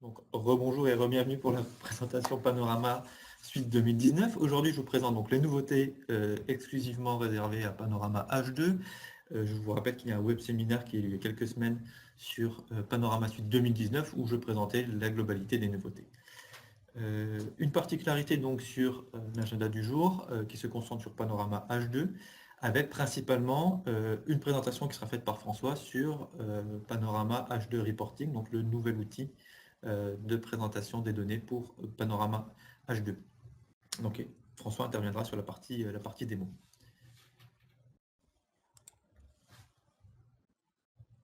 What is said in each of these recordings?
Donc, rebonjour et re-bienvenue pour la présentation Panorama Suite 2019. Aujourd'hui, je vous présente donc les nouveautés exclusivement réservées à Panorama H2. Je vous rappelle qu'il y a un web séminaire qui a eu il y a quelques semaines sur Panorama Suite 2019 où je présentais la globalité des nouveautés. Une particularité donc sur l'agenda du jour qui se concentre sur Panorama H2 avec principalement une présentation qui sera faite par François sur Panorama H2 Reporting, donc le nouvel outil de présentation des données pour Panorama H2. Donc François interviendra sur la partie démo.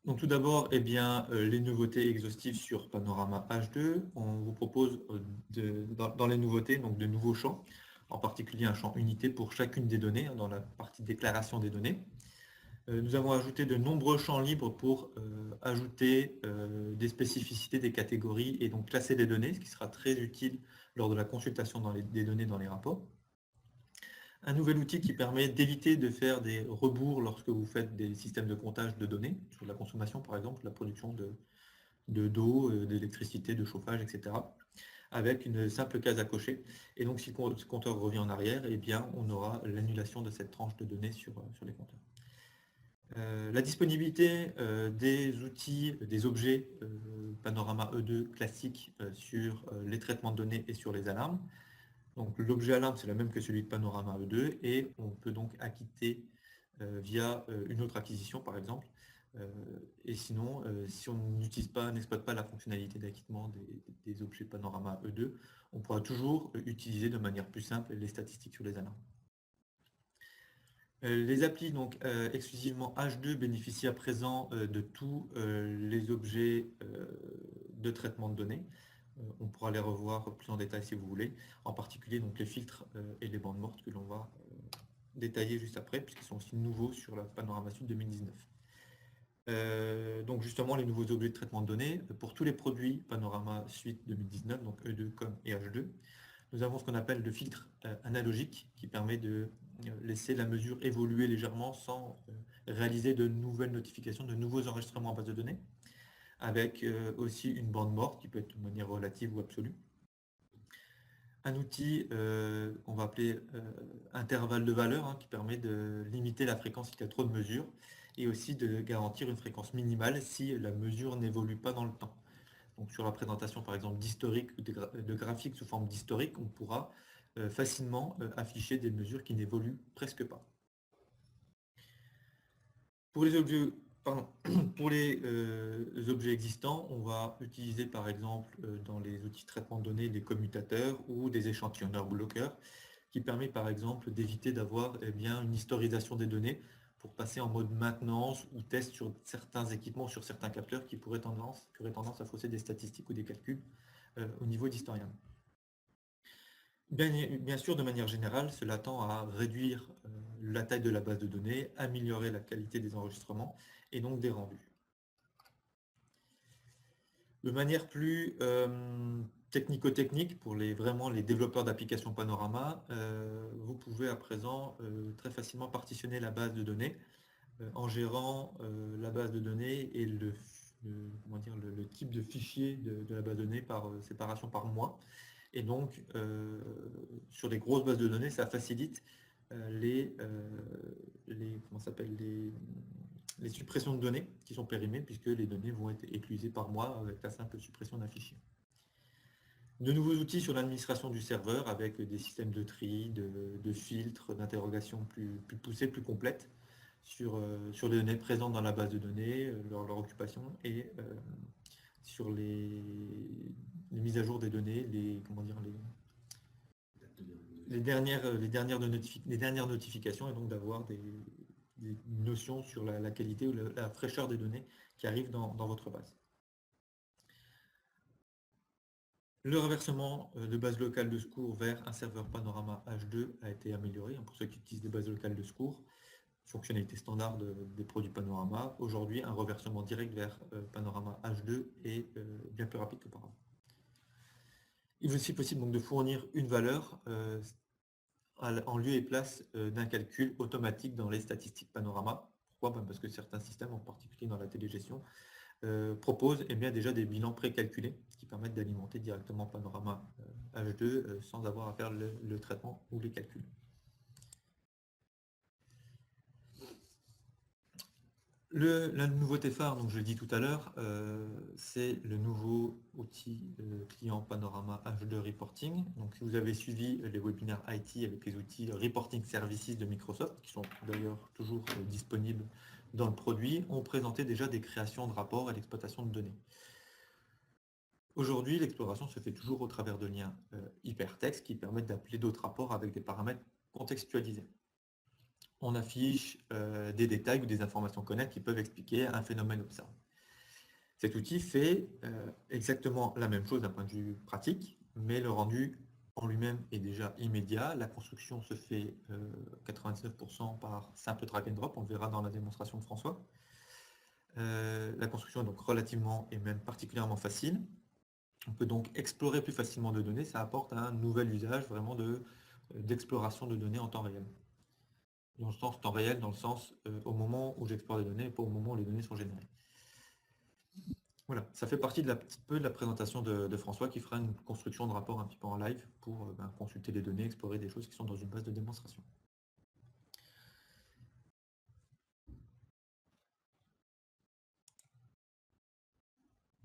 Donc tout d'abord, les nouveautés exhaustives sur Panorama H2. On vous propose dans les nouveautés donc de nouveaux champs, en particulier un champ unité pour chacune des données, dans la partie déclaration des données. Nous avons ajouté de nombreux champs libres pour ajouter des spécificités, des catégories et donc classer des données, ce qui sera très utile lors de la consultation des données dans les rapports. Un nouvel outil qui permet d'éviter de faire des rebours lorsque vous faites des systèmes de comptage de données, sur la consommation par exemple, la production d'eau, d'électricité, de chauffage, etc. avec une simple case à cocher. Et donc si le compteur revient en arrière, on aura l'annulation de cette tranche de données sur les compteurs. La disponibilité des outils, des objets Panorama E2 classiques sur les traitements de données et sur les alarmes. Donc l'objet alarme, c'est le même que celui de Panorama E2 et on peut donc acquitter via une autre acquisition par exemple. Et sinon, si on n'exploite pas la fonctionnalité d'acquittement des objets Panorama E2, on pourra toujours utiliser de manière plus simple les statistiques sur les alarmes. Les applis donc exclusivement H2 bénéficient à présent de tous les objets de traitement de données. On pourra les revoir plus en détail si vous voulez, en particulier donc les filtres et les bandes mortes que l'on va détailler juste après, puisqu'ils sont aussi nouveaux sur la Panorama Suite 2019. Donc justement les nouveaux objets de traitement de données, pour tous les produits Panorama Suite 2019, donc E2, COM et H2, nous avons ce qu'on appelle le filtre analogique qui permet de laisser la mesure évoluer légèrement sans réaliser de nouvelles notifications, de nouveaux enregistrements en base de données, avec aussi une bande morte qui peut être de manière relative ou absolue. Un outil qu'on va appeler intervalle de valeur qui permet de limiter la fréquence s'il y a trop de mesures et aussi de garantir une fréquence minimale si la mesure n'évolue pas dans le temps. Donc sur la présentation par exemple d'historique ou de graphique sous forme d'historique, on pourra facilement afficher des mesures qui n'évoluent presque pas. Pour les objets, objets existants, on va utiliser par exemple dans les outils de traitement de données des commutateurs ou des échantillonneurs bloqueurs qui permet par exemple d'éviter d'avoir une historisation des données pour passer en mode maintenance ou test sur certains équipements, sur certains capteurs qui auraient tendance à fausser des statistiques ou des calculs au niveau d'historien. Bien sûr, de manière générale, cela tend à réduire la taille de la base de données, améliorer la qualité des enregistrements et donc des rendus. De manière plus technico-technique, pour vraiment les développeurs d'applications Panorama, vous pouvez à présent très facilement partitionner la base de données en gérant la base de données et le type de fichier de la base de données par séparation par mois. Et donc, sur des grosses bases de données, ça facilite les suppressions de données qui sont périmées, puisque les données vont être éclusées par mois avec la simple suppression d'un fichier. De nouveaux outils sur l'administration du serveur, avec des systèmes de tri, de filtres, d'interrogation plus poussés, plus complètes, sur les données présentes dans la base de données, leur occupation, et sur les mises à jour des données, les dernières notifications, et donc d'avoir des notions sur la qualité ou la fraîcheur des données qui arrivent dans votre base. Le reversement de base locale de secours vers un serveur Panorama H2 a été amélioré pour ceux qui utilisent des bases locales de secours, fonctionnalité standard des produits Panorama. Aujourd'hui, un reversement direct vers Panorama H2 est bien plus rapide qu'auparavant. Il est aussi possible donc de fournir une valeur en lieu et place d'un calcul automatique dans les statistiques Panorama. Pourquoi ? Parce que certains systèmes, en particulier dans la télégestion, propose eh bien, déjà des bilans précalculés qui permettent d'alimenter directement Panorama H2 sans avoir à faire le traitement ou les calculs. La nouveauté phare, donc je l'ai dit tout à l'heure, c'est le nouveau outil client Panorama H2 Reporting. Donc si vous avez suivi les webinaires IT avec les outils Reporting Services de Microsoft, qui sont d'ailleurs toujours disponibles dans le produit, on présentait déjà des créations de rapports et l'exploitation de données. Aujourd'hui, l'exploration se fait toujours au travers de liens hypertextes qui permettent d'appeler d'autres rapports avec des paramètres contextualisés. On affiche des détails ou des informations connexes qui peuvent expliquer un phénomène observé. Cet outil fait exactement la même chose d'un point de vue pratique, mais le rendu en lui-même est déjà immédiat. La construction se fait 99% par simple drag and drop, on le verra dans la démonstration de François. La construction est donc relativement et même particulièrement facile. On peut donc explorer plus facilement de données, ça apporte un nouvel usage vraiment d'exploration de données en temps réel. Dans le sens temps réel, dans le sens au moment où j'explore les données et pas au moment où les données sont générées. Voilà, ça fait partie de la présentation de François qui fera une construction de rapport un petit peu en live pour consulter les données, explorer des choses qui sont dans une base de démonstration.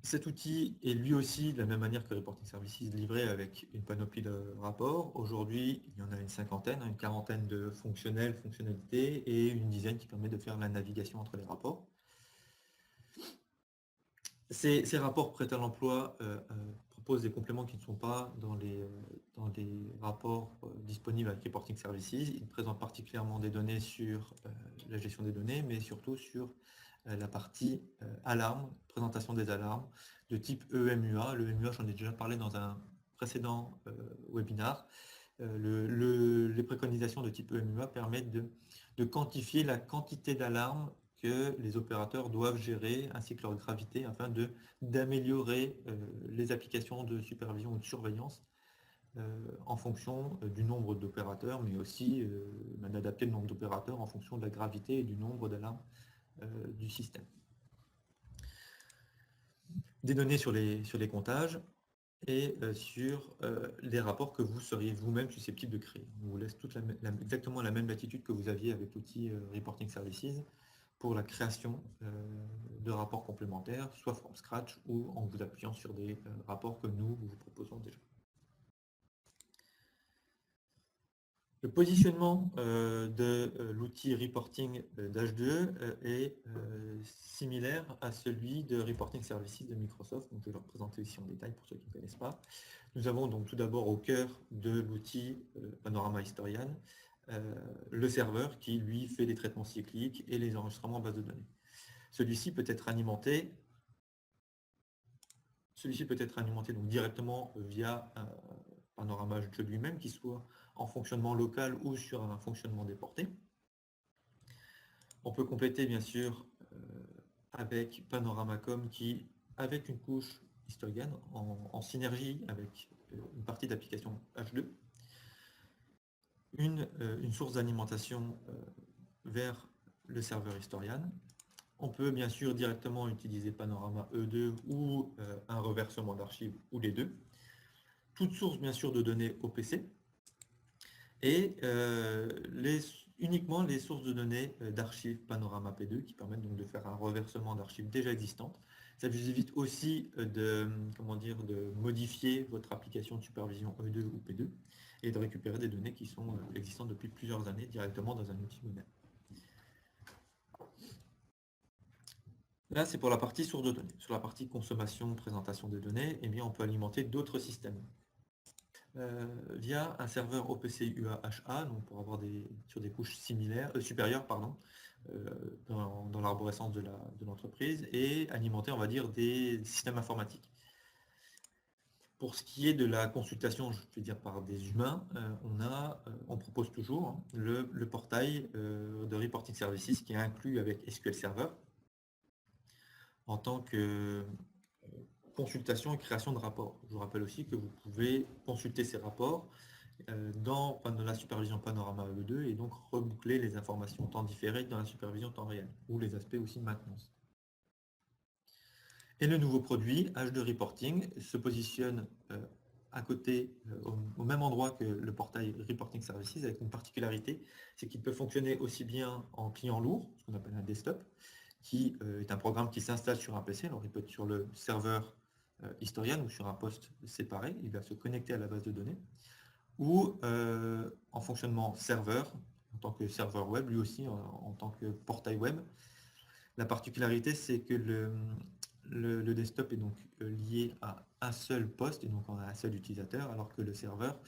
Cet outil est lui aussi, de la même manière que Reporting Services, livré avec une panoplie de rapports. Aujourd'hui, il y en a une cinquantaine, une quarantaine de fonctionnalités et une dizaine qui permet de faire la navigation entre les rapports. Ces rapports prêts à l'emploi proposent des compléments qui ne sont pas dans les rapports disponibles avec Reporting Services. Ils présentent particulièrement des données sur la gestion des données, mais surtout sur la partie alarme, présentation des alarmes de type EMUA. Le EMUA, j'en ai déjà parlé dans un précédent webinar. Les préconisations de type EMUA permettent de quantifier la quantité d'alarmes que les opérateurs doivent gérer ainsi que leur gravité afin d'améliorer les applications de supervision ou de surveillance en fonction du nombre d'opérateurs, mais aussi d'adapter le nombre d'opérateurs en fonction de la gravité et du nombre d'alarmes du système. Des données sur les comptages et sur les rapports que vous seriez vous-même susceptible de créer. On vous laisse exactement la même latitude que vous aviez avec l'outil Reporting Services pour la création de rapports complémentaires, soit from scratch ou en vous appuyant sur des rapports que nous vous proposons déjà. Le positionnement de l'outil reporting d'H2 est similaire à celui de Reporting Services de Microsoft. Donc, je vais le représenter ici en détail pour ceux qui ne connaissent pas. Nous avons donc tout d'abord au cœur de l'outil Panorama Historian le serveur qui lui fait les traitements cycliques et les enregistrements en base de données. Celui-ci peut être alimenté donc directement via un Panorama H2 lui-même, qui soit en fonctionnement local ou sur un fonctionnement déporté. On peut compléter bien sûr avec Panoramacom qui, avec une couche Historian, en synergie avec une partie d'application H2, une source d'alimentation vers le serveur Historian. On peut bien sûr directement utiliser Panorama E2 ou un reversement d'archives ou les deux. Toute source bien sûr de données au PC et uniquement les sources de données d'archives Panorama P2 qui permettent donc de faire un reversement d'archives déjà existantes. Ça vous évite aussi de modifier votre application de supervision E2 ou P2 et de récupérer des données qui sont existantes depuis plusieurs années directement dans un outil moderne. Là, c'est pour la partie source de données. Sur la partie consommation, présentation des données, eh bien, on peut alimenter d'autres systèmes. Via un serveur OPC UAHA, donc pour avoir sur des couches supérieures dans l'arborescence de l'entreprise et alimenter, on va dire, des systèmes informatiques. Pour ce qui est de la consultation, je vais dire par des humains, on propose toujours le portail de Reporting Services qui est inclus avec SQL Server en tant que consultation et création de rapports. Je vous rappelle aussi que vous pouvez consulter ces rapports dans la supervision Panorama E2 et donc reboucler les informations temps différé dans la supervision temps réel ou les aspects aussi de maintenance. Et le nouveau produit, H2 Reporting, se positionne à côté, au même endroit que le portail Reporting Services, avec une particularité, c'est qu'il peut fonctionner aussi bien en client lourd, ce qu'on appelle un desktop, qui est un programme qui s'installe sur un PC, alors il peut être sur le serveur Historian ou sur un poste séparé, il va se connecter à la base de données, ou en fonctionnement serveur, en tant que serveur web, lui aussi en tant que portail web. La particularité, c'est que le desktop est donc lié à un seul poste et donc à un seul utilisateur, alors que le serveur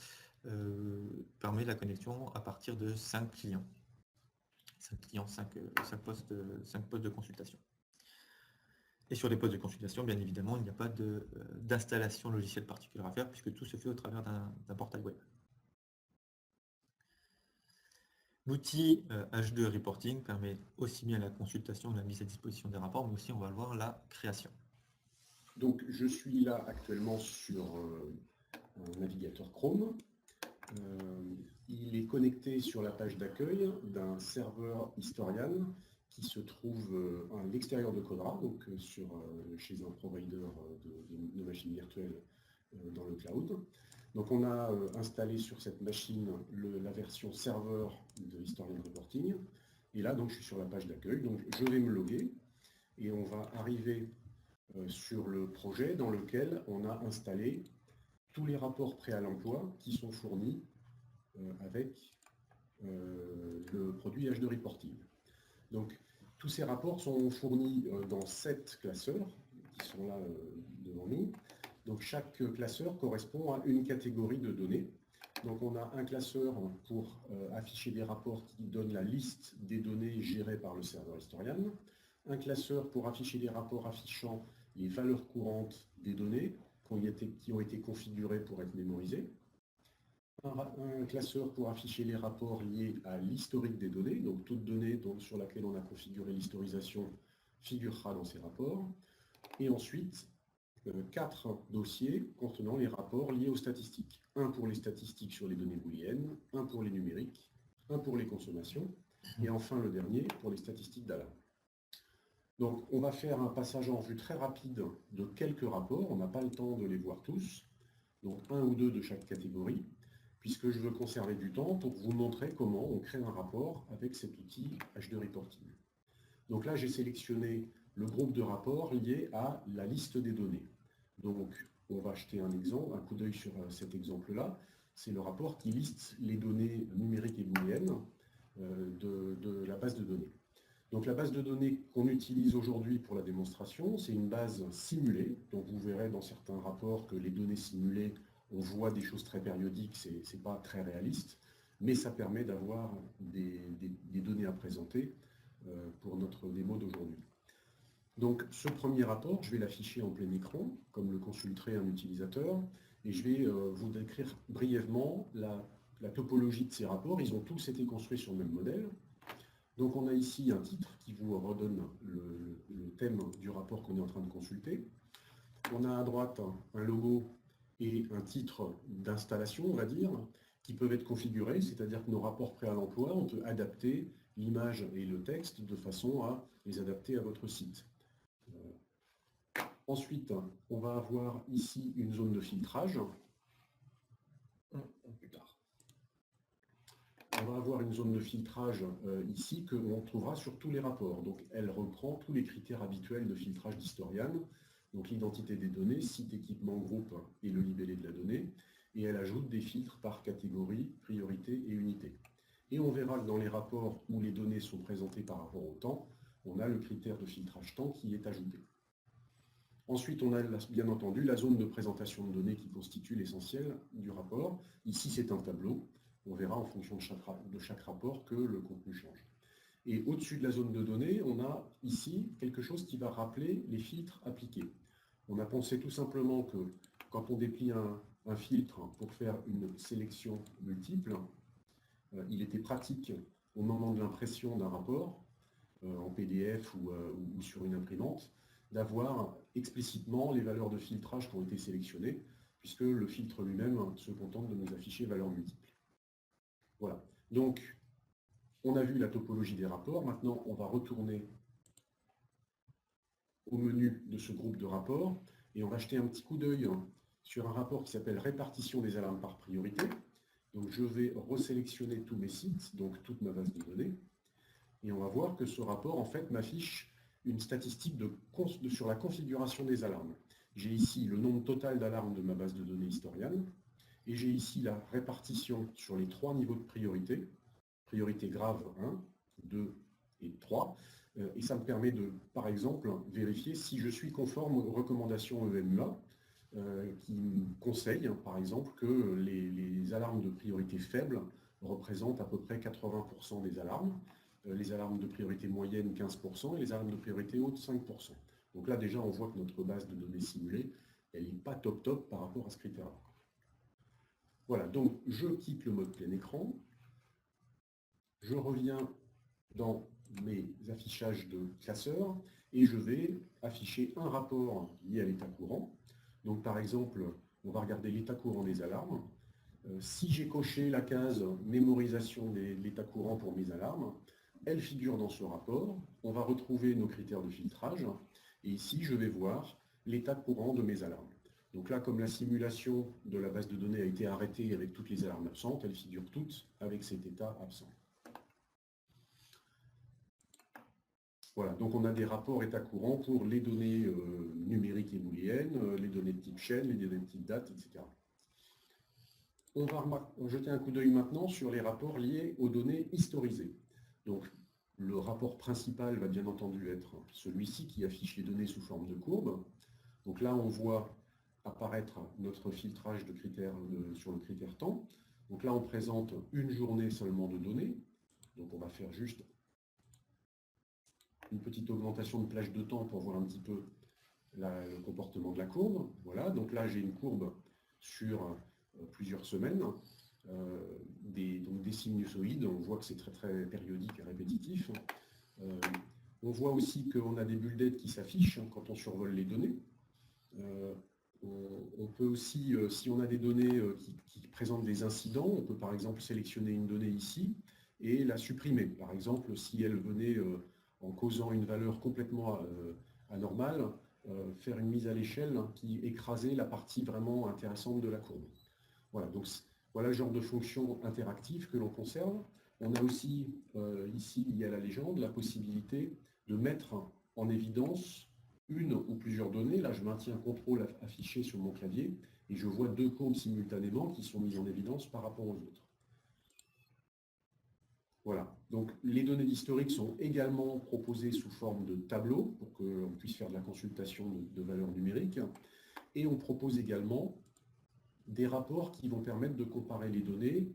permet la connexion à partir de 5 clients. 5 clients, 5 postes de consultation. Et sur les postes de consultation, bien évidemment, il n'y a pas d'installation logicielle particulière à faire puisque tout se fait au travers d'un portail web. L'outil H2 Reporting permet aussi bien la consultation, la mise à disposition des rapports, mais aussi, on va le voir, la création. Donc, je suis là actuellement sur un navigateur Chrome. Il est connecté sur la page d'accueil d'un serveur Historian qui se trouve à l'extérieur de Codera, donc chez un provider de machines virtuelles dans le cloud. Donc on a installé sur cette machine la version serveur de Historian Reporting. Et là, donc, je suis sur la page d'accueil. Donc je vais me loguer et on va arriver sur le projet dans lequel on a installé tous les rapports prêts à l'emploi qui sont fournis avec le produit H2 Reporting. Donc tous ces rapports sont fournis dans 7 classeurs qui sont là devant nous. Donc chaque classeur correspond à une catégorie de données. Donc on a un classeur pour afficher des rapports qui donnent la liste des données gérées par le serveur Historian, un classeur pour afficher des rapports affichant les valeurs courantes des données qui ont été configurées pour être mémorisées, un classeur pour afficher les rapports liés à l'historique des données, donc toute donnée sur laquelle on a configuré l'historisation figurera dans ces rapports, et ensuite 4 dossiers contenant les rapports liés aux statistiques. Un pour les statistiques sur les données booléennes, un pour les numériques, un pour les consommations, et enfin le dernier pour les statistiques d'alarme. Donc on va faire un passage en revue très rapide de quelques rapports, on n'a pas le temps de les voir tous, donc un ou deux de chaque catégorie, puisque je veux conserver du temps pour vous montrer comment on crée un rapport avec cet outil H2 Reporting. Donc là j'ai sélectionné le groupe de rapports liés à la liste des données. Donc, on va jeter un coup d'œil sur cet exemple-là. C'est le rapport qui liste les données numériques et booléennes de la base de données. Donc, la base de données qu'on utilise aujourd'hui pour la démonstration, c'est une base simulée. Donc, vous verrez dans certains rapports que les données simulées, on voit des choses très périodiques, ce n'est pas très réaliste, mais ça permet d'avoir des données à présenter pour notre démo d'aujourd'hui. Donc ce premier rapport, je vais l'afficher en plein écran, comme le consulterait un utilisateur, et je vais vous décrire brièvement la topologie de ces rapports. Ils ont tous été construits sur le même modèle. Donc on a ici un titre qui vous redonne le thème du rapport qu'on est en train de consulter. On a à droite un logo et un titre d'installation, on va dire, qui peuvent être configurés, c'est-à-dire que nos rapports prêts à l'emploi, on peut adapter l'image et le texte de façon à les adapter à votre site. Ensuite, on va avoir ici une zone de filtrage. On va avoir une zone de filtrage ici que l'on trouvera sur tous les rapports. Donc, elle reprend tous les critères habituels de filtrage d'Historian, donc l'identité des données, site, équipement, groupe et le libellé de la donnée. Et elle ajoute des filtres par catégorie, priorité et unité. Et on verra que dans les rapports où les données sont présentées par rapport au temps, on a le critère de filtrage temps qui est ajouté. Ensuite, on a bien entendu la zone de présentation de données qui constitue l'essentiel du rapport. Ici, c'est un tableau. On verra en fonction de chaque rapport que le contenu change. Et au-dessus de la zone de données, on a ici quelque chose qui va rappeler les filtres appliqués. On a pensé tout simplement que quand on déplie un filtre pour faire une sélection multiple, il était pratique au moment de l'impression d'un rapport, en PDF ou sur une imprimante, d'avoir explicitement les valeurs de filtrage qui ont été sélectionnées, puisque le filtre lui-même se contente de nous afficher valeurs multiples. Voilà. Donc, on a vu la topologie des rapports. Maintenant, on va retourner au menu de ce groupe de rapports et on va jeter un petit coup d'œil sur un rapport qui s'appelle répartition des alarmes par priorité. Donc je vais resélectionner tous mes sites, donc toute ma base de données, et on va voir que ce rapport en fait m'affiche une statistique sur la configuration des alarmes. J'ai ici le nombre total d'alarmes de ma base de données Historian, et j'ai ici la répartition sur les 3 niveaux de priorité, priorité grave 1, 2 et 3, et ça me permet de, par exemple, vérifier si je suis conforme aux recommandations EMEA, qui conseillent, par exemple, que les alarmes de priorité faible représentent à peu près 80% des alarmes, les alarmes de priorité moyenne 15% et les alarmes de priorité haute 5%. Donc là déjà on voit que notre base de données simulée, elle n'est pas top par rapport à ce critère-là. Voilà, donc je quitte le mode plein écran, je reviens dans mes affichages de classeurs et je vais afficher un rapport lié à l'état courant. Donc par exemple, on va regarder l'état courant des alarmes. Si j'ai coché la case mémorisation de l'état courant pour mes alarmes, elle figure dans ce rapport. On va retrouver nos critères de filtrage. Et ici, je vais voir l'état courant de mes alarmes. Donc là, comme la simulation de la base de données a été arrêtée avec toutes les alarmes absentes, elles figurent toutes avec cet état absent. Voilà, donc on a des rapports état courant pour les données numériques et booléennes, les données de type chaîne, les données de type date, etc. On va jeter un coup d'œil maintenant sur les rapports liés aux données historisées. Donc, le rapport principal va bien entendu être celui-ci qui affiche les données sous forme de courbe. Donc là, on voit apparaître notre filtrage de critères sur le critère temps. Donc là, on présente une journée seulement de données. Donc on va faire juste une petite augmentation de plage de temps pour voir un petit peu le comportement de la courbe. Voilà, donc là, j'ai une courbe sur plusieurs semaines, donc des sinusoïdes, on voit que c'est très périodique et répétitif. On voit aussi qu'on a des bulles d'aide qui s'affichent quand on survole les données. On peut aussi, si on a des données qui présentent des incidents, on peut par exemple sélectionner une donnée ici et la supprimer. Par exemple, si elle venait en causant une valeur complètement anormale, faire une mise à l'échelle qui écrasait la partie vraiment intéressante de la courbe. Voilà, donc voilà le genre de fonction interactive que l'on conserve. On a aussi, ici, lié à la légende, la possibilité de mettre en évidence une ou plusieurs données. Là, je maintiens CTRL affiché sur mon clavier et je vois 2 courbes simultanément qui sont mises en évidence par rapport aux autres. Voilà, donc les données d'historique sont également proposées sous forme de tableau pour qu'on puisse faire de la consultation de valeurs numériques. Et on propose également des rapports qui vont permettre de comparer les données,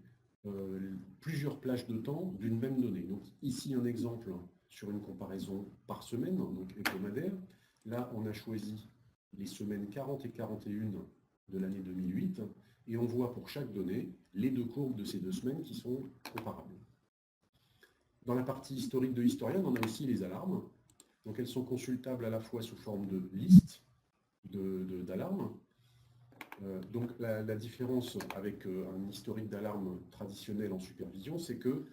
plusieurs plages de temps d'une même donnée. Donc ici un exemple sur une comparaison par semaine, donc hebdomadaire. Là on a choisi les semaines 40 et 41 de l'année 2008 et on voit pour chaque donnée les 2 courbes de ces 2 semaines qui sont comparables. Dans la partie historique de Historian, on a aussi les alarmes. Donc elles sont consultables à la fois sous forme de liste d'alarmes. Donc la différence avec un historique d'alarme traditionnel en supervision, c'est que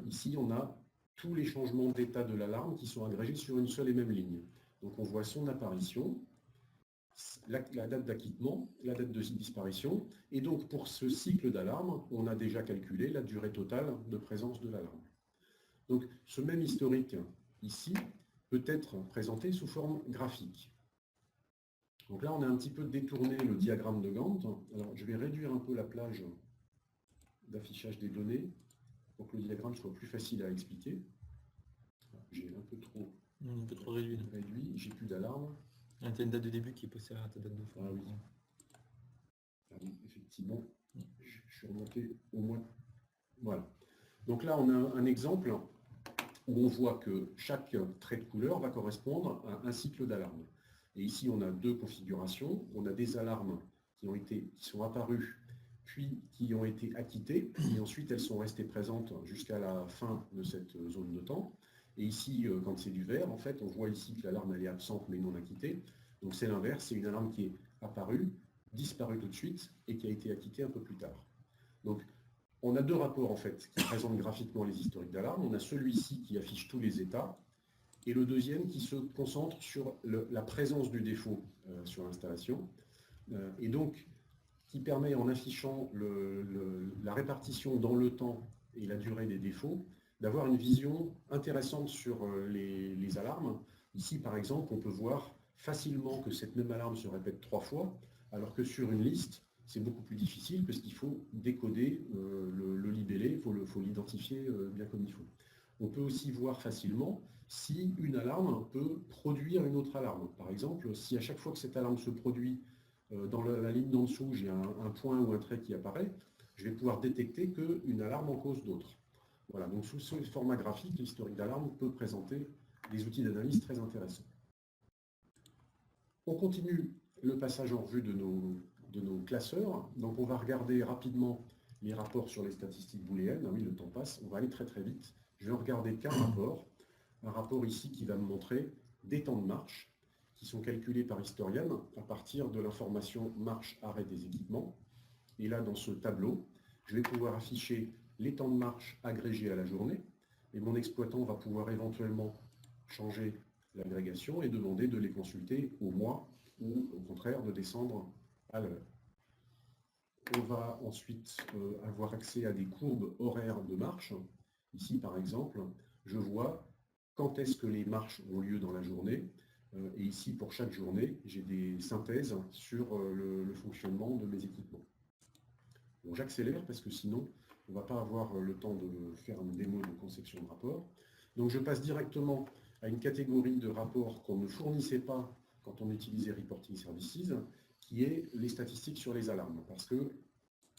ici on a tous les changements d'état de l'alarme qui sont agrégés sur une seule et même ligne. Donc on voit son apparition, la date d'acquittement, la date de disparition, et donc pour ce cycle d'alarme, on a déjà calculé la durée totale de présence de l'alarme. Donc ce même historique ici peut être présenté sous forme graphique. Donc là, on a un petit peu détourné le diagramme de Gantt. Alors, je vais réduire un peu la plage d'affichage des données pour que le diagramme soit plus facile à expliquer. J'ai un peu trop réduit. J'ai plus d'alarme. Tu as une date de début qui est postérieure à ta date de fin. Ah oui. Ah oui, effectivement, je suis remonté au moins. Voilà. Donc là, on a un exemple où on voit que chaque trait de couleur va correspondre à un cycle d'alarme. Et ici, on a 2 configurations. On a des alarmes qui sont apparues, puis qui ont été acquittées, et ensuite elles sont restées présentes jusqu'à la fin de cette zone de temps. Et ici, quand c'est du vert, en fait, on voit ici que l'alarme elle est absente mais non acquittée. Donc c'est l'inverse, c'est une alarme qui est apparue, disparue tout de suite, et qui a été acquittée un peu plus tard. Donc on a 2 rapports en fait qui présentent graphiquement les historiques d'alarme. On a celui-ci qui affiche tous les états, et le deuxième qui se concentre sur la présence du défaut sur l'installation, et donc qui permet, en affichant la répartition dans le temps et la durée des défauts, d'avoir une vision intéressante sur les alarmes. Ici, par exemple, on peut voir facilement que cette même alarme se répète 3 fois, alors que sur une liste, c'est beaucoup plus difficile parce qu'il faut décoder le libellé, il faut l'identifier bien comme il faut. On peut aussi voir facilement si une alarme peut produire une autre alarme. Par exemple, si à chaque fois que cette alarme se produit, dans la ligne d'en dessous, j'ai un point ou un trait qui apparaît, je vais pouvoir détecter qu'une alarme en cause d'autres. Voilà, donc sous ce format graphique, l'historique d'alarme peut présenter des outils d'analyse très intéressants. On continue le passage en revue de nos classeurs. Donc on va regarder rapidement les rapports sur les statistiques booléennes. Ah oui, le temps passe, on va aller très très vite. Je vais regarder qu'un rapport. Un rapport ici qui va me montrer des temps de marche qui sont calculés par Historian à partir de l'information marche-arrêt des équipements. Et là, dans ce tableau, je vais pouvoir afficher les temps de marche agrégés à la journée, et mon exploitant va pouvoir éventuellement changer l'agrégation et demander de les consulter au mois ou au contraire de descendre à l'heure. On va ensuite avoir accès à des courbes horaires de marche. Ici, par exemple, je vois quand est-ce que les marches ont lieu dans la journée. Et ici, pour chaque journée, j'ai des synthèses sur le fonctionnement de mes équipements. Bon, j'accélère parce que sinon, on ne va pas avoir le temps de faire une démo de conception de rapport. Donc je passe directement à une catégorie de rapports qu'on ne fournissait pas quand on utilisait Reporting Services, qui est les statistiques sur les alarmes. Parce que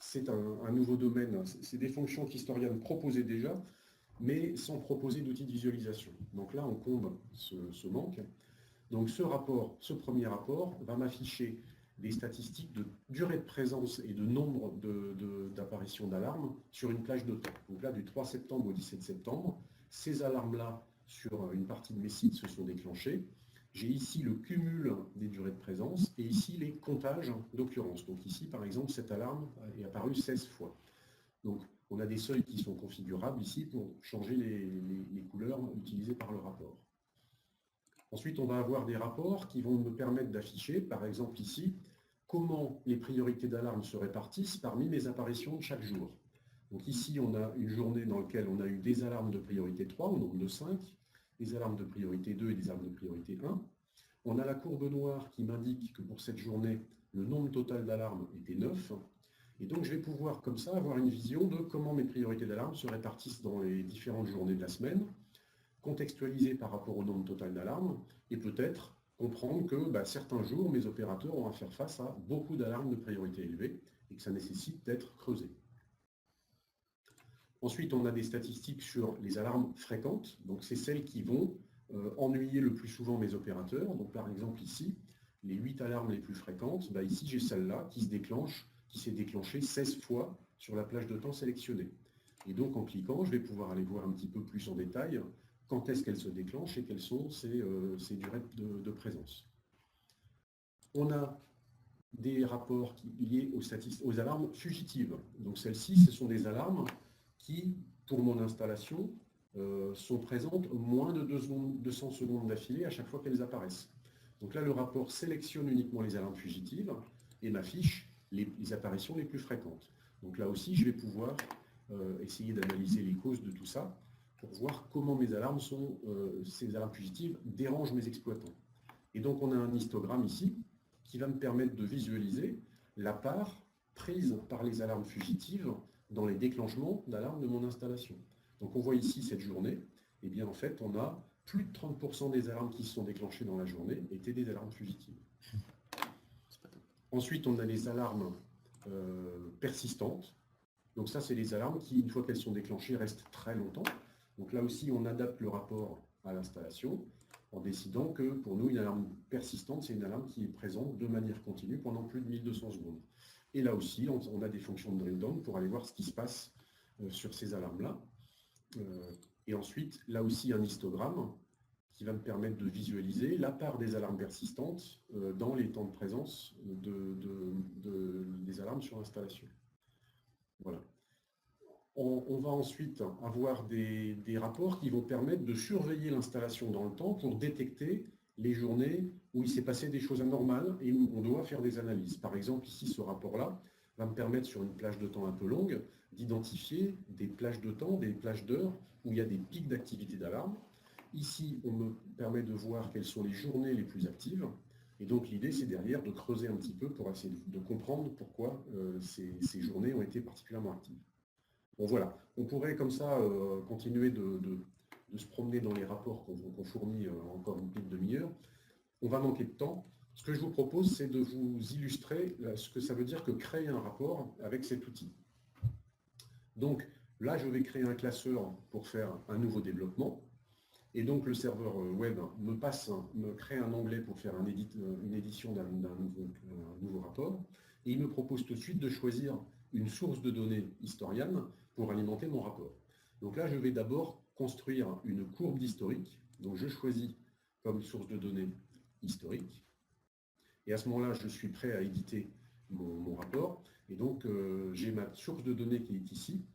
c'est un nouveau domaine, c'est des fonctions qu'Historian proposait déjà, mais sans proposer d'outils de visualisation. Donc là, on comble ce manque. Donc ce premier rapport va m'afficher des statistiques de durée de présence et de nombre d'apparitions d'alarmes sur une plage de temps. Donc là, du 3 septembre au 17 septembre, ces alarmes-là, sur une partie de mes sites, se sont déclenchées. J'ai ici le cumul des durées de présence et ici les comptages d'occurrence. Donc ici, par exemple, cette alarme est apparue 16 fois. Donc on a des seuils qui sont configurables ici pour changer les couleurs utilisées par le rapport. Ensuite, on va avoir des rapports qui vont me permettre d'afficher, par exemple ici, comment les priorités d'alarme se répartissent parmi mes apparitions de chaque jour. Donc ici, on a une journée dans laquelle on a eu des alarmes de priorité 3 au nombre de 5, des alarmes de priorité 2 et des alarmes de priorité 1. On a la courbe noire qui m'indique que pour cette journée, le nombre total d'alarmes était 9. Et donc, je vais pouvoir, comme ça, avoir une vision de comment mes priorités d'alarme se répartissent dans les différentes journées de la semaine, contextualiser par rapport au nombre total d'alarmes, et peut-être comprendre que certains jours, mes opérateurs ont à faire face à beaucoup d'alarmes de priorité élevée et que ça nécessite d'être creusé. Ensuite, on a des statistiques sur les alarmes fréquentes. Donc, c'est celles qui vont ennuyer le plus souvent mes opérateurs. Donc, par exemple, ici, les 8 alarmes les plus fréquentes, ici, j'ai celle-là qui s'est déclenchée 16 fois sur la plage de temps sélectionnée. Et donc, en cliquant, je vais pouvoir aller voir un petit peu plus en détail quand est-ce qu'elle se déclenche et quelles sont ses durées de présence. On a des rapports liés aux alarmes fugitives. Donc celles-ci, ce sont des alarmes qui, pour mon installation, sont présentes moins de 200 secondes d'affilée à chaque fois qu'elles apparaissent. Donc là, le rapport sélectionne uniquement les alarmes fugitives et m'affiche les apparitions les plus fréquentes. Donc là aussi, je vais pouvoir essayer d'analyser les causes de tout ça pour voir comment mes alarmes ces alarmes fugitives dérangent mes exploitants. Et donc on a un histogramme ici qui va me permettre de visualiser la part prise par les alarmes fugitives dans les déclenchements d'alarmes de mon installation. Donc on voit ici cette journée, et bien en fait on a plus de 30% des alarmes qui se sont déclenchées dans la journée étaient des alarmes fugitives. Ensuite on a les alarmes persistantes. Donc ça c'est les alarmes qui, une fois qu'elles sont déclenchées, restent très longtemps. Donc là aussi, on adapte le rapport à l'installation en décidant que pour nous, une alarme persistante, c'est une alarme qui est présente de manière continue pendant plus de 1200 secondes. Et là aussi, on a des fonctions de drill down pour aller voir ce qui se passe sur ces alarmes-là. Et ensuite, là aussi, un histogramme qui va me permettre de visualiser la part des alarmes persistantes dans les temps de présence des alarmes sur l'installation. Voilà. On va ensuite avoir des rapports qui vont permettre de surveiller l'installation dans le temps pour détecter les journées où il s'est passé des choses anormales et où on doit faire des analyses. Par exemple, ici, ce rapport-là va me permettre, sur une plage de temps un peu longue, d'identifier des plages de temps, des plages d'heures où il y a des pics d'activité d'alarme. Ici, on me permet de voir quelles sont les journées les plus actives. Et donc, l'idée, c'est derrière de creuser un petit peu pour essayer de comprendre pourquoi ces journées ont été particulièrement actives. Bon, voilà, on pourrait comme ça continuer de se promener dans les rapports qu'on fournit encore une petite demi-heure. On va manquer de temps. Ce que je vous propose, c'est de vous illustrer ce que ça veut dire que créer un rapport avec cet outil. Donc là, je vais créer un classeur pour faire un nouveau développement. Et donc le serveur web me crée un onglet pour faire une édition d'un nouveau rapport. Et il me propose tout de suite de choisir une source de données historienne pour alimenter mon rapport. Donc là, je vais d'abord construire une courbe d'historique. Donc je choisis comme source de données historique. Et à ce moment-là, je suis prêt à éditer mon rapport. Et donc, j'ai ma source de données qui est ici,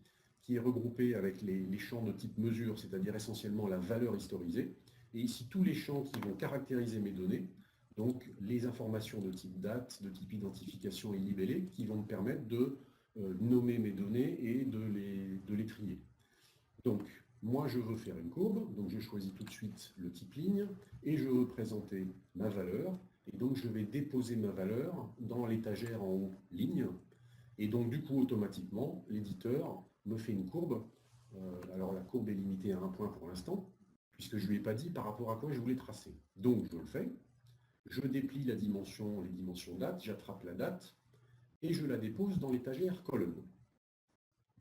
qui est regroupée avec les champs de type mesure, c'est-à-dire essentiellement la valeur historisée. Et ici, tous les champs qui vont caractériser mes données, donc les informations de type date, de type identification et libellé, qui vont me permettre de nommer mes données et de les trier. Donc, moi, je veux faire une courbe, donc je choisis tout de suite le type ligne, et je veux présenter ma valeur, et donc je vais déposer ma valeur dans l'étagère en haut, ligne, et donc du coup, automatiquement, l'éditeur me fait une courbe. Alors la courbe est limitée à un point pour l'instant, puisque je ne lui ai pas dit par rapport à quoi je voulais tracer. Donc je le fais, je déplie les dimensions date, j'attrape la date, et je la dépose dans l'étagère colonne.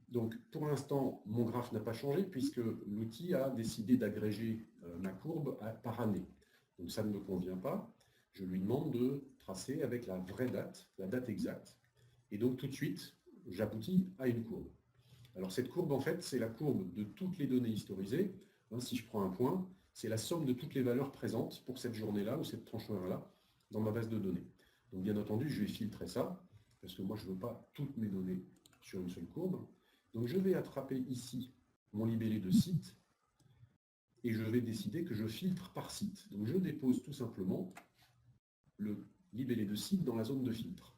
Donc, pour l'instant, mon graphe n'a pas changé puisque l'outil a décidé d'agréger ma courbe par année. Donc, ça ne me convient pas. Je lui demande de tracer avec la vraie date, la date exacte. Et donc, tout de suite, j'aboutis à une courbe. Alors, cette courbe, en fait, c'est la courbe de toutes les données historisées. Si je prends un point, c'est la somme de toutes les valeurs présentes pour cette journée-là ou cette tranche horaire-là dans ma base de données. Donc, bien entendu, je vais filtrer ça parce que moi, je ne veux pas toutes mes données sur une seule courbe. Donc je vais attraper ici mon libellé de site et je vais décider que je filtre par site. Donc je dépose tout simplement le libellé de site dans la zone de filtre.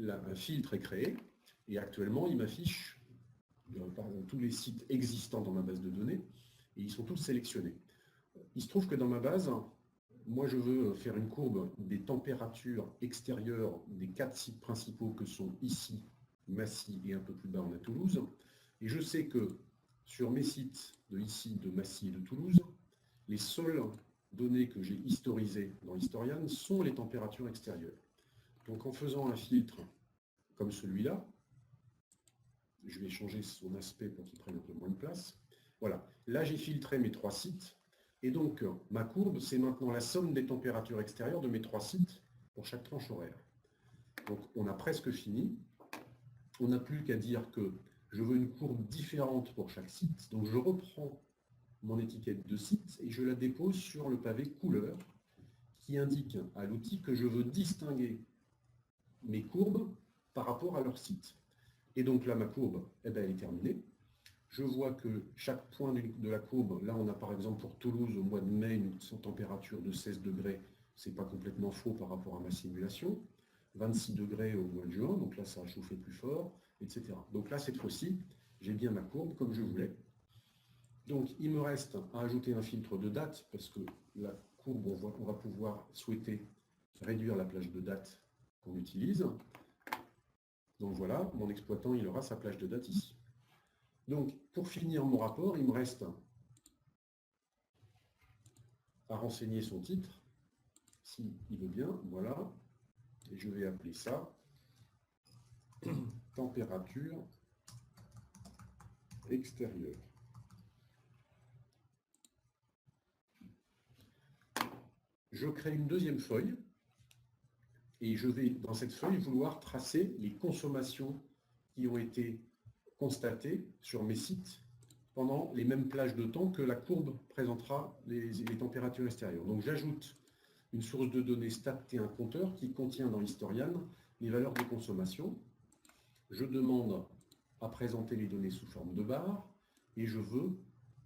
Là, un filtre est créé et actuellement il m'affiche tous les sites existants dans ma base de données et ils sont tous sélectionnés. Il se trouve que dans ma base, moi je veux faire une courbe des températures extérieures des 4 sites principaux que sont ici, Massy et un peu plus bas on a Toulouse. Et je sais que sur mes sites de ici, de Massy et de Toulouse, les seules données que j'ai historisées dans Historian sont les températures extérieures. Donc en faisant un filtre comme celui-là, je vais changer son aspect pour qu'il prenne un peu moins de place. Voilà, là j'ai filtré mes 3 sites. Et donc ma courbe, c'est maintenant la somme des températures extérieures de mes 3 sites pour chaque tranche horaire. Donc on a presque fini. On n'a plus qu'à dire que je veux une courbe différente pour chaque site. Donc je reprends mon étiquette de site et je la dépose sur le pavé couleur qui indique à l'outil que je veux distinguer mes courbes par rapport à leur site. Et donc là, ma courbe, elle est terminée. Je vois que chaque point de la courbe, là on a par exemple pour Toulouse au mois de mai une température de 16 degrés, ce n'est pas complètement faux par rapport à ma simulation. 26 degrés au mois de juin, donc là ça a chauffé plus fort, etc. Donc là cette fois-ci, j'ai bien ma courbe comme je voulais. Donc il me reste à ajouter un filtre de date, parce que la courbe, on va pouvoir souhaiter réduire la plage de date qu'on utilise. Donc voilà, mon exploitant il aura sa plage de date ici. Donc pour finir mon rapport, il me reste à renseigner son titre, s'il veut bien, voilà. Et je vais appeler ça température extérieure. Je crée une deuxième feuille et je vais, dans cette feuille, vouloir tracer les consommations qui ont été constatées sur mes sites pendant les mêmes plages de temps que la courbe présentera les températures extérieures. Donc j'ajoute une source de données stat et un compteur qui contient dans Historian les valeurs de consommation. Je demande à présenter les données sous forme de barres et je veux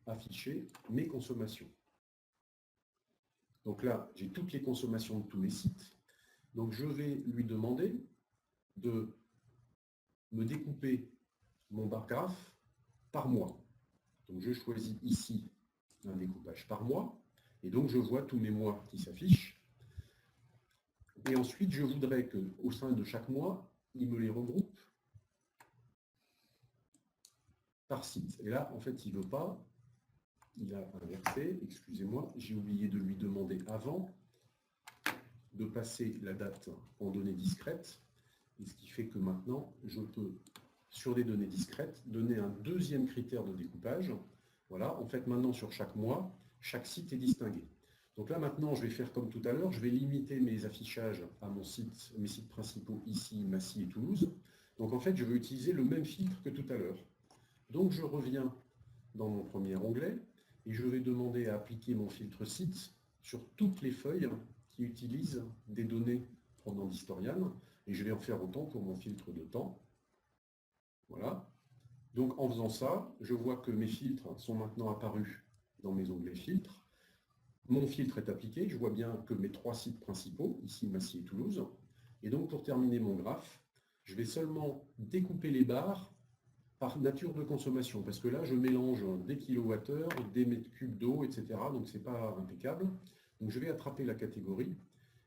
afficher mes consommations. Donc là, j'ai toutes les consommations de tous les sites. Donc je vais lui demander de me découper mon bar graphe par mois. Donc je choisis ici un découpage par mois. Et donc je vois tous mes mois qui s'affichent. Et ensuite, je voudrais qu'au sein de chaque mois, il me les regroupe par site. Et là, en fait, il ne veut pas. Il a inversé, excusez-moi, j'ai oublié de lui demander avant de passer la date en données discrètes, et ce qui fait que maintenant, je peux, sur des données discrètes, donner un deuxième critère de découpage. Voilà, en fait, maintenant, sur chaque mois, chaque site est distingué. Donc là, maintenant, je vais faire comme tout à l'heure, je vais limiter mes affichages à mes sites principaux ici, Massy et Toulouse. Donc en fait, je vais utiliser le même filtre que tout à l'heure. Donc je reviens dans mon premier onglet, et je vais demander à appliquer mon filtre site sur toutes les feuilles qui utilisent des données provenant d'Historian. Et je vais en faire autant pour mon filtre de temps. Voilà. Donc en faisant ça, je vois que mes filtres sont maintenant apparus dans mes onglets filtres. Mon filtre est appliqué. Je vois bien que mes 3 sites principaux, ici Massy et Toulouse. Et donc pour terminer mon graphe, je vais seulement découper les barres par nature de consommation, parce que là, je mélange des kilowattheures, des mètres cubes d'eau, etc. Donc, ce n'est pas impeccable. Donc, je vais attraper la catégorie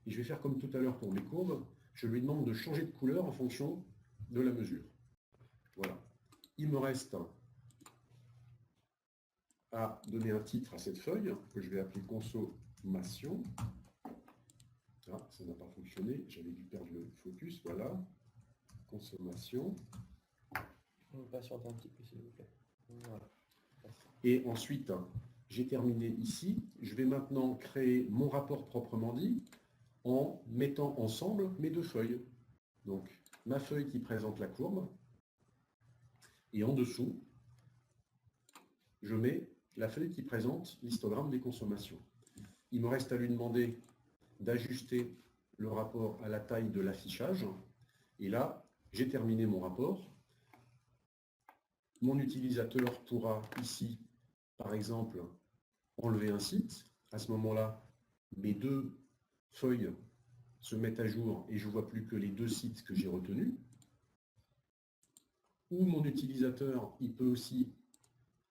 et je vais faire comme tout à l'heure pour mes courbes. Je lui demande de changer de couleur en fonction de la mesure. Voilà. Il me reste à donner un titre à cette feuille que je vais appeler consommation. Ah, ça n'a pas fonctionné. J'avais dû perdre le focus. Voilà. Consommation. On patiente un petit peu, s'il vous plaît. Voilà. Et ensuite, j'ai terminé ici. Je vais maintenant créer mon rapport proprement dit en mettant ensemble mes 2 feuilles. Donc, ma feuille qui présente la courbe. Et en dessous, je mets la feuille qui présente l'histogramme des consommations. Il me reste à lui demander d'ajuster le rapport à la taille de l'affichage. Et là, j'ai terminé mon rapport. Mon utilisateur pourra ici, par exemple, enlever un site. À ce moment-là, mes 2 feuilles se mettent à jour et je ne vois plus que les 2 sites que j'ai retenus. Ou mon utilisateur, il peut aussi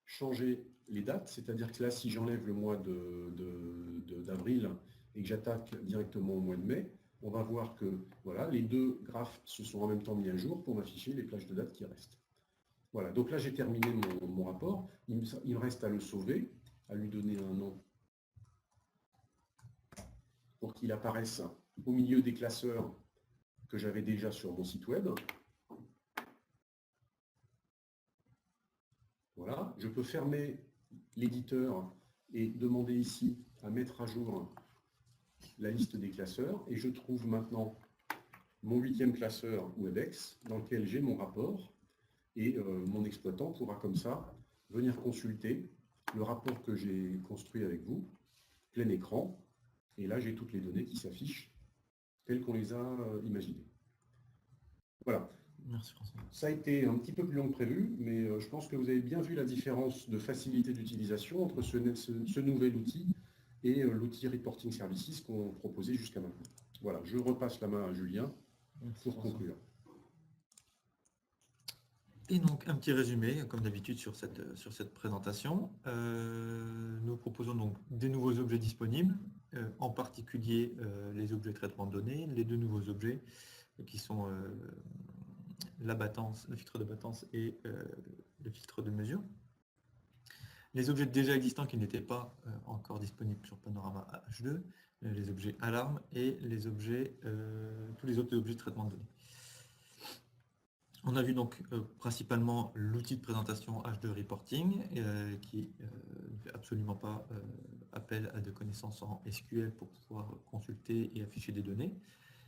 changer les dates, c'est-à-dire que là, si j'enlève le mois d'avril et que j'attaque directement au mois de mai, on va voir que voilà, les 2 graphes se sont en même temps mis à jour pour m'afficher les plages de dates qui restent. Voilà, donc là j'ai terminé mon rapport. Il me reste à le sauver, à lui donner un nom pour qu'il apparaisse au milieu des classeurs que j'avais déjà sur mon site web. Voilà, je peux fermer l'éditeur et demander ici à mettre à jour la liste des classeurs. Et je trouve maintenant mon 8e classeur WebEx dans lequel j'ai mon rapport. Et mon exploitant pourra comme ça venir consulter le rapport que j'ai construit avec vous, plein écran. Et là, j'ai toutes les données qui s'affichent telles qu'on les a imaginées. Voilà. Merci François. Ça a été un petit peu plus long que prévu, mais je pense que vous avez bien vu la différence de facilité d'utilisation entre ce nouvel outil et l'outil Reporting Services qu'on proposait jusqu'à maintenant. Voilà, je repasse la main à Julien pour conclure. Et donc, un petit résumé, comme d'habitude, sur cette présentation. Nous proposons donc des nouveaux objets disponibles, en particulier les objets traitement de données, les 2 nouveaux objets qui sont la battance, le filtre de battance et le filtre de mesure. Les objets déjà existants qui n'étaient pas encore disponibles sur Panorama H2, les objets alarmes et les objets, tous les autres objets de traitement de données. On a vu donc principalement l'outil de présentation H2 Reporting qui ne fait absolument pas appel à des connaissances en SQL pour pouvoir consulter et afficher des données.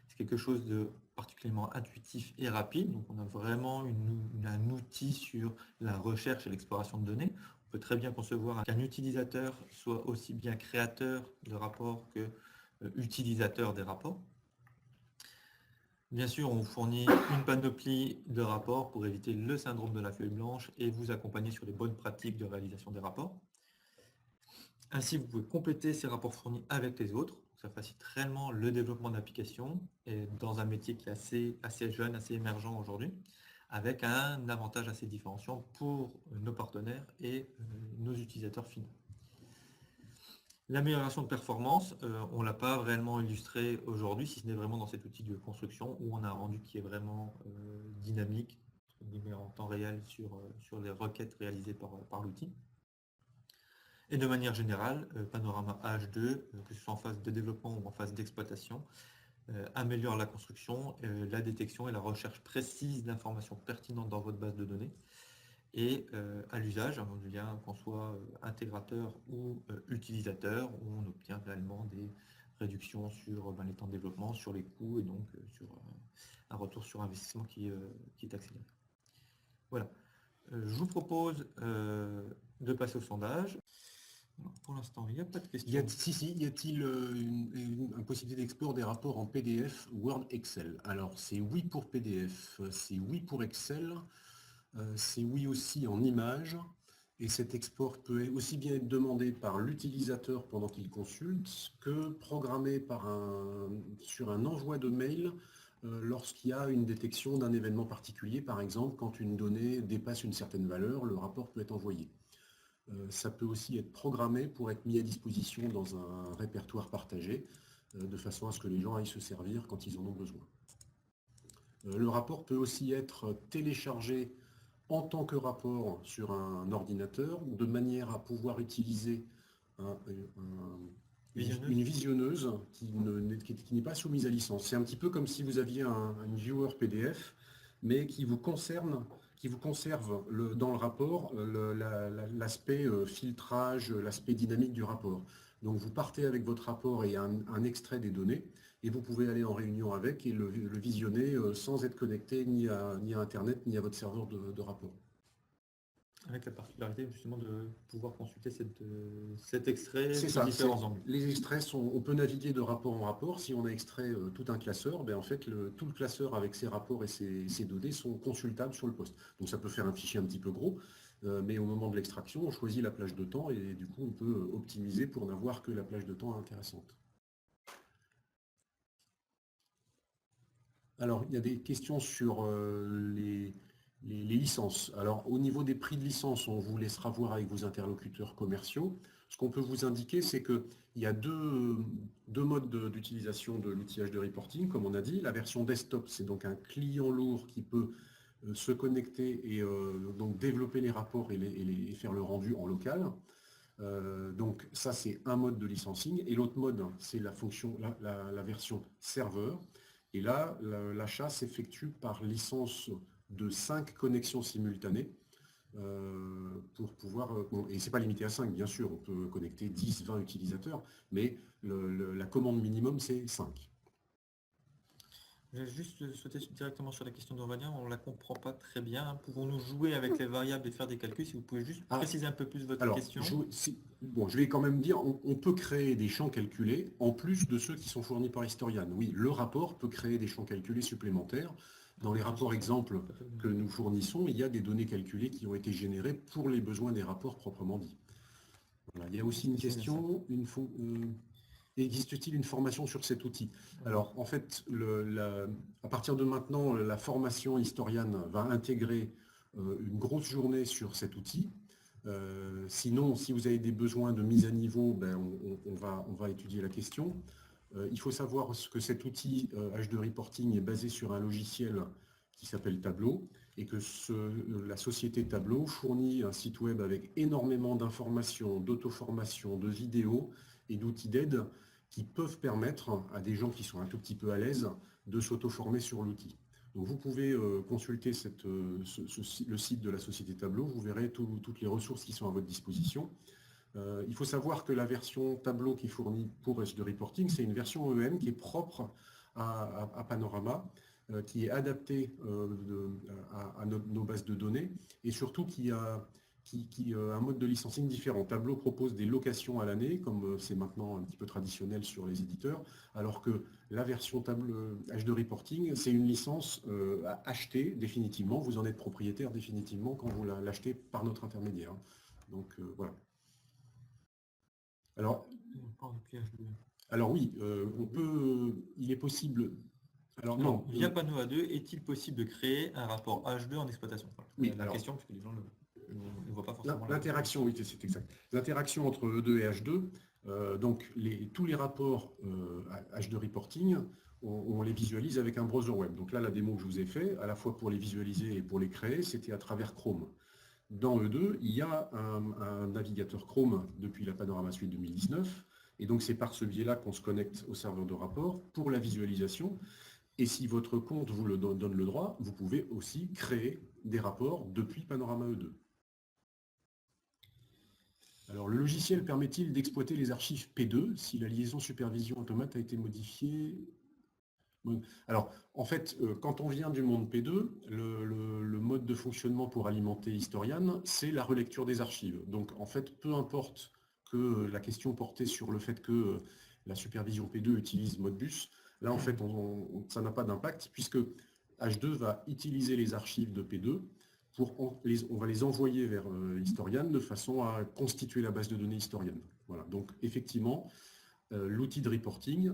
C'est quelque chose de particulièrement intuitif et rapide. Donc on a vraiment un outil sur la recherche et l'exploration de données. On peut très bien concevoir qu'un utilisateur soit aussi bien créateur de rapports que utilisateur des rapports. Bien sûr, on fournit une panoplie de rapports pour éviter le syndrome de la feuille blanche et vous accompagner sur les bonnes pratiques de réalisation des rapports. Ainsi, vous pouvez compléter ces rapports fournis avec les autres. Ça facilite réellement le développement d'applications et dans un métier qui est assez jeune, assez émergent aujourd'hui, avec un avantage assez différenciant pour nos partenaires et nos utilisateurs finaux. L'amélioration de performance, on ne l'a pas réellement illustré aujourd'hui, si ce n'est vraiment dans cet outil de construction où on a un rendu qui est vraiment dynamique, en temps réel sur les requêtes réalisées par l'outil. Et de manière générale, Panorama H2, que ce soit en phase de développement ou en phase d'exploitation, améliore la construction, la détection et la recherche précise d'informations pertinentes dans votre base de données. Et à l'usage, bien qu'on soit intégrateur ou utilisateur, on obtient réellement des réductions sur les temps de développement, sur les coûts et donc sur un retour sur investissement qui est accéléré. Voilà. Je vous propose de passer au sondage. Alors, pour l'instant, il n'y a pas de questions. Y a-t-il une possibilité d'export des rapports en PDF, Word, Excel? Alors, c'est oui pour PDF, c'est oui pour Excel, c'est oui aussi en images, et cet export peut aussi bien être demandé par l'utilisateur pendant qu'il consulte que programmé sur un envoi de mail lorsqu'il y a une détection d'un événement particulier. Par exemple, quand une donnée dépasse une certaine valeur, le rapport peut être envoyé. Ça peut aussi être programmé pour être mis à disposition dans un répertoire partagé, de façon à ce que les gens aillent se servir quand ils en ont besoin. Le rapport peut aussi être téléchargé en tant que rapport sur un ordinateur, de manière à pouvoir utiliser une visionneuse qui n'est pas soumise à licence. C'est un petit peu comme si vous aviez un viewer PDF, mais qui vous conserve dans le rapport l'aspect filtrage, l'aspect dynamique du rapport. Donc vous partez avec votre rapport et un extrait des données, et vous pouvez aller en réunion avec et le visionner sans être connecté ni à Internet ni à votre serveur de rapport. Avec la particularité justement de pouvoir consulter cet extrait C'est sous ça, différents angles. les extraits on peut naviguer de rapport en rapport. Si on a extrait tout un classeur, en fait tout le classeur avec ses rapports et ses données sont consultables sur le poste. Donc ça peut faire un fichier un petit peu gros, mais au moment de l'extraction, on choisit la plage de temps et du coup on peut optimiser pour n'avoir que la plage de temps intéressante. Alors il y a des questions sur les licences. Alors au niveau des prix de licence, on vous laissera voir avec vos interlocuteurs commerciaux. Ce qu'on peut vous indiquer, c'est qu'il y a deux modes d'utilisation de l'outillage de reporting, comme on a dit. La version desktop, c'est donc un client lourd qui peut se connecter et donc développer les rapports et faire le rendu en local. Donc ça, c'est un mode de licensing. Et l'autre mode, c'est la version serveur. Et là, l'achat s'effectue par licence de 5 connexions simultanées pour pouvoir... et ce n'est pas limité à 5, bien sûr, on peut connecter 10, 20 utilisateurs, mais la commande minimum, c'est 5. Je vais juste sauter directement sur la question d'Aurélien, on ne la comprend pas très bien. Pouvons-nous jouer avec les variables et faire des calculs? Si vous pouvez juste préciser un peu plus votre question. Je vais quand même dire, on peut créer des champs calculés en plus de ceux qui sont fournis par Historian. Oui, le rapport peut créer des champs calculés supplémentaires. Dans les rapports exemples que nous fournissons, il y a des données calculées qui ont été générées pour les besoins des rapports proprement dit. Voilà. Il y a aussi une question, existe-t-il une formation sur cet outil? Alors en fait, à partir de maintenant, la formation Historian va intégrer une grosse journée sur cet outil. Sinon, si vous avez des besoins de mise à niveau, on va étudier la question. Il faut savoir que cet outil H2 Reporting est basé sur un logiciel qui s'appelle Tableau et que la société Tableau fournit un site web avec énormément d'informations, d'auto-formation, de vidéos et d'outils d'aide qui peuvent permettre à des gens qui sont un tout petit peu à l'aise de s'auto-former sur l'outil. Donc vous pouvez consulter le site de la société Tableau, vous verrez toutes les ressources qui sont à votre disposition. Il faut savoir que la version Tableau qui est fournie pour H2 Reporting, c'est une version EM qui est propre à Panorama, qui est adaptée à nos bases de données et surtout qui un mode de licensing différent. Tableau propose des locations à l'année, comme c'est maintenant un petit peu traditionnel sur les éditeurs, alors que la version H2 Reporting, c'est une licence à acheter définitivement. Vous en êtes propriétaire définitivement quand vous l'achetez par notre intermédiaire. Donc voilà. Alors oui, il est possible. Alors non. Via Panneau A2, est-il possible de créer un rapport H2 en exploitation? Oui, la question, parce que les gens ne voient pas forcément. L'interaction, oui, c'est exact. L'interaction entre E2 et H2, donc tous les rapports H2 Reporting, on les visualise avec un browser web. Donc là, la démo que je vous ai fait, à la fois pour les visualiser et pour les créer, c'était à travers Chrome. Dans E2, il y a un navigateur Chrome depuis la Panorama Suite 2019, et donc c'est par ce biais-là qu'on se connecte au serveur de rapport pour la visualisation. Et si votre compte vous le donne le droit, vous pouvez aussi créer des rapports depuis Panorama E2. Alors, le logiciel permet-il d'exploiter les archives P2 si la liaison supervision automate a été modifiée? Alors, en fait, quand on vient du monde P2, le mode de fonctionnement pour alimenter Historian, c'est la relecture des archives. Donc, en fait, peu importe que la question portait sur le fait que la supervision P2 utilise Modbus, là, en fait, ça n'a pas d'impact, puisque H2 va utiliser les archives de P2, on va les envoyer vers Historian de façon à constituer la base de données Historian. Voilà. Donc, effectivement, l'outil de reporting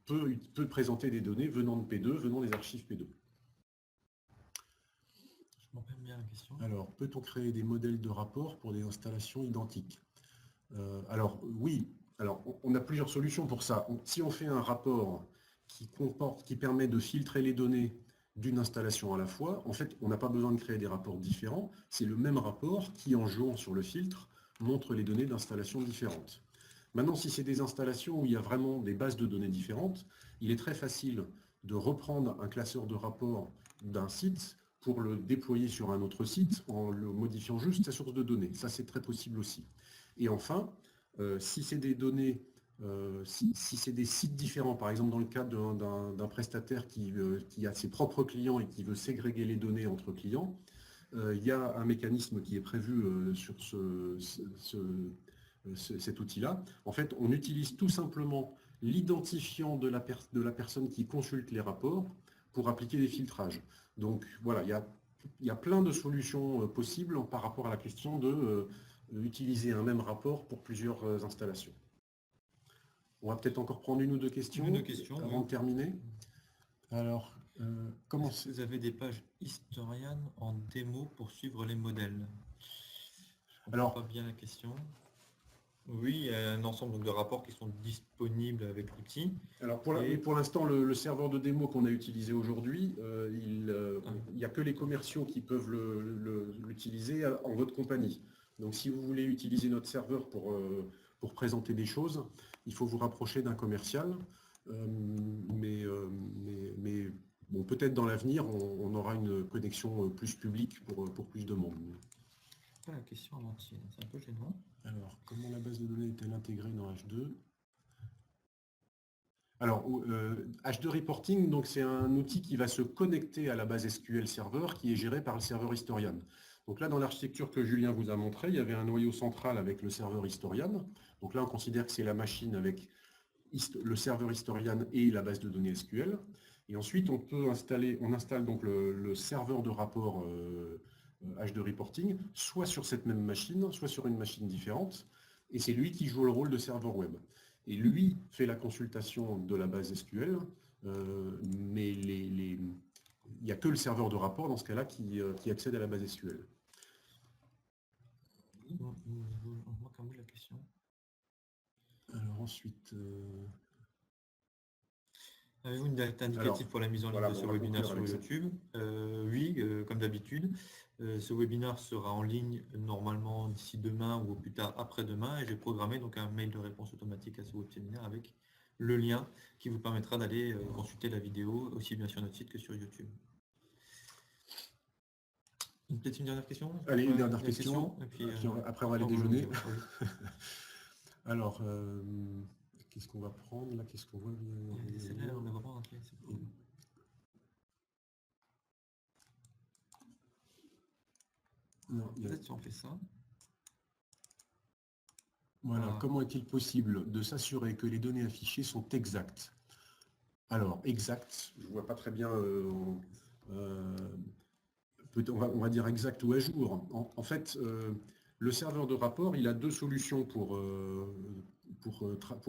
peut présenter des données venant de P2, venant des archives P2. Je m'en permets bien la question. Alors, peut-on créer des modèles de rapport pour des installations identiques? Alors, oui. Alors, on a plusieurs solutions pour ça. Si on fait un rapport qui permet de filtrer les données d'une installation à la fois, en fait, on n'a pas besoin de créer des rapports différents. C'est le même rapport qui, en jouant sur le filtre, montre les données d'installations différentes. Maintenant, si c'est des installations où il y a vraiment des bases de données différentes, il est très facile de reprendre un classeur de rapports d'un site pour le déployer sur un autre site en le modifiant juste sa source de données. Ça, c'est très possible aussi. Et enfin, si c'est des données, si c'est des sites différents, par exemple dans le cas d'un prestataire qui a ses propres clients et qui veut ségréguer les données entre clients, il y a un mécanisme qui est prévu sur cet outil-là. En fait, on utilise tout simplement l'identifiant de la personne qui consulte les rapports pour appliquer des filtrages. Donc voilà, il y a plein de solutions possibles par rapport à la question de utiliser un même rapport pour plusieurs installations. On va peut-être encore prendre une ou deux questions, avant de terminer. Alors, comment vous avez des pages Historian en démo pour suivre les modèles? Je ne comprends pas bien la question. Oui, il y a un ensemble de rapports qui sont disponibles avec l'outil. Alors pour l'instant, le serveur de démo qu'on a utilisé aujourd'hui, il n'y a que les commerciaux qui peuvent l'utiliser en votre compagnie. Donc si vous voulez utiliser notre serveur pour présenter des choses, il faut vous rapprocher d'un commercial. Mais bon, peut-être dans l'avenir, on aura une connexion plus publique pour plus de monde. Pas la question en entier, c'est un peu gênant. Alors, comment la base de données est-elle intégrée dans H2? Alors, H2 Reporting, donc c'est un outil qui va se connecter à la base SQL Server qui est gérée par le serveur Historian. Donc là, dans l'architecture que Julien vous a montré, il y avait un noyau central avec le serveur Historian. Donc là, on considère que c'est la machine avec le serveur Historian et la base de données SQL. Et ensuite, on installe donc le serveur de rapport H2 Reporting, soit sur cette même machine, soit sur une machine différente. Et c'est lui qui joue le rôle de serveur web. Et lui fait la consultation de la base SQL, mais il n'y a que le serveur de rapport dans ce cas-là qui accède à la base SQL. On manque un bout de la question. Alors ensuite... Avez-vous une date indicative pour la mise en ligne de ce webinaire sur YouTube? Oui, comme d'habitude. Ce webinaire sera en ligne normalement d'ici demain ou au plus tard après-demain, et j'ai programmé donc un mail de réponse automatique à ce webinaire avec le lien qui vous permettra d'aller consulter la vidéo aussi bien sur notre site que sur YouTube. Peut-être une dernière question? Allez, une dernière question. Et puis, après on va aller déjeuner. Alors, qu'est-ce qu'on va prendre là? Qu'est-ce qu'on voit? Celle-là, on ne va pas rentrer. Non, peut-être si on fait ça. Voilà, Voilà. comment est-il possible de s'assurer que les données affichées sont exactes? Alors, exact, je ne vois pas très bien, on va dire exact ou à jour. En fait, le serveur de rapport, il a deux solutions pour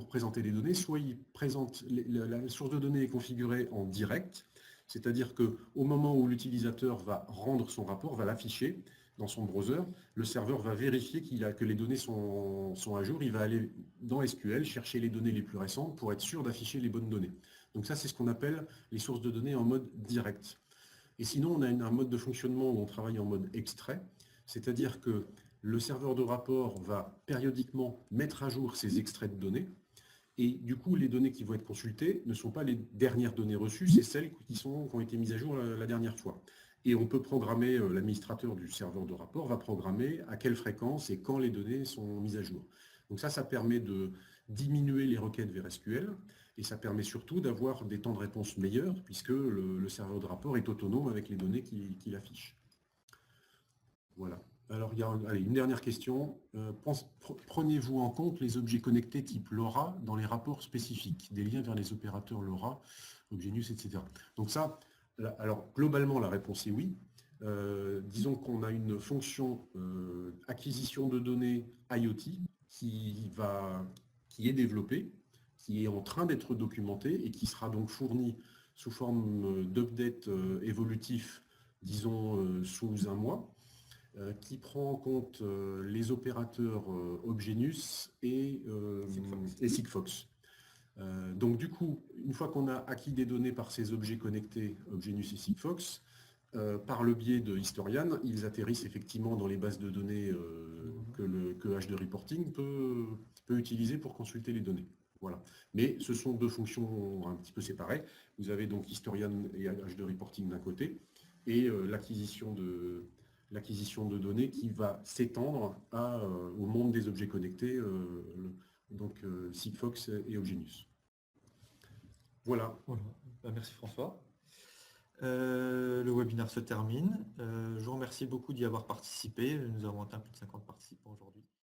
présenter les données. Soit il présente, la source de données est configurée en direct, c'est-à-dire qu'au moment où l'utilisateur va rendre son rapport, va l'afficher dans son browser, le serveur va vérifier que les données sont à jour, il va aller dans SQL chercher les données les plus récentes pour être sûr d'afficher les bonnes données. Donc ça, c'est ce qu'on appelle les sources de données en mode direct. Et sinon, on a un mode de fonctionnement où on travaille en mode extrait, c'est-à-dire que le serveur de rapport va périodiquement mettre à jour ses extraits de données, et du coup, les données qui vont être consultées ne sont pas les dernières données reçues, c'est celles qui ont été mises à jour la dernière fois. Et on peut programmer, l'administrateur du serveur de rapport va programmer à quelle fréquence et quand les données sont mises à jour. Donc ça permet de diminuer les requêtes vers SQL, et ça permet surtout d'avoir des temps de réponse meilleurs, puisque le serveur de rapport est autonome avec les données qu'il affiche. Voilà. Alors, il y a une dernière question. Prenez-vous en compte les objets connectés type LoRa dans les rapports spécifiques, des liens vers les opérateurs LoRa, Obgenius, etc. Donc ça, alors globalement, la réponse est oui. Disons qu'on a une fonction acquisition de données IoT qui est développée, qui est en train d'être documentée et qui sera donc fournie sous forme d'update évolutif, disons sous un mois, qui prend en compte les opérateurs Obgenius et Sigfox. Donc du coup, une fois qu'on a acquis des données par ces objets connectés Obgenius et Sigfox, par le biais de Historian, ils atterrissent effectivement dans les bases de données que HD Reporting peut utiliser pour consulter les données. Voilà. Mais ce sont deux fonctions un petit peu séparées. Vous avez donc Historian et HD Reporting d'un côté, et l'acquisition de données qui va s'étendre au monde des objets connectés, donc Sigfox et Obgenius. Voilà. Voilà. Merci François. Le webinaire se termine. Je vous remercie beaucoup d'y avoir participé. Nous avons atteint plus de 50